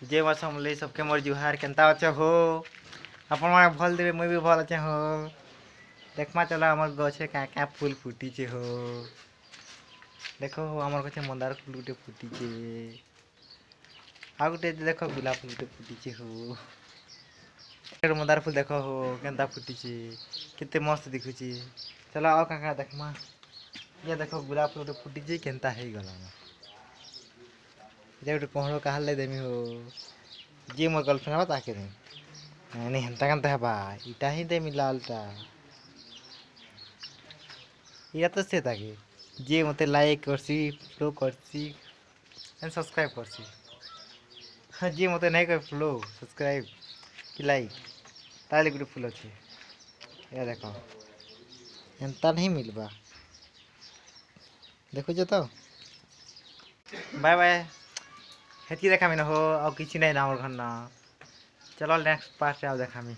जे मार समले सबके मोर जुहार केनता अच्छा हो अपन माने भल देबे मुई भी भल अच्छा हो देखमा चला हमर गछे का का फूल फुटीचे हो देखो हो हमर गछे मंदार फूल गुटे फुटीचे आ गुटे देखो गुलाब फूल गुटे फुटीचे हो एकर मंदार फूल देखो हो केनता फुटीचे केते मस्त दिखुचे चला आओ काका देखमा ये देखो गुलाब फूल गुटे फुटीचे केनता हे गला ये गुटे कोहड़ो काहले देमी हो जे मोर गर्लफ्रेंड बा ताके दे नहीं हेंता कांता है बा इटा ही देमी लालटा या तो से ताके जे मते लाइक करसी फॉलो करसी एंड सब्सक्राइब करसी हाँ जे मते नहीं कर फॉलो सब्सक्राइब कि लाइक ताले गुटे फूल अच्छे ये देखो एंता नहीं मिलबा देखो जो तो बाय बाय हेती देखा मिन हो और किसी नहीं ना हमर घर ना चलो नेक्स्ट पार्ट आओ देखा मी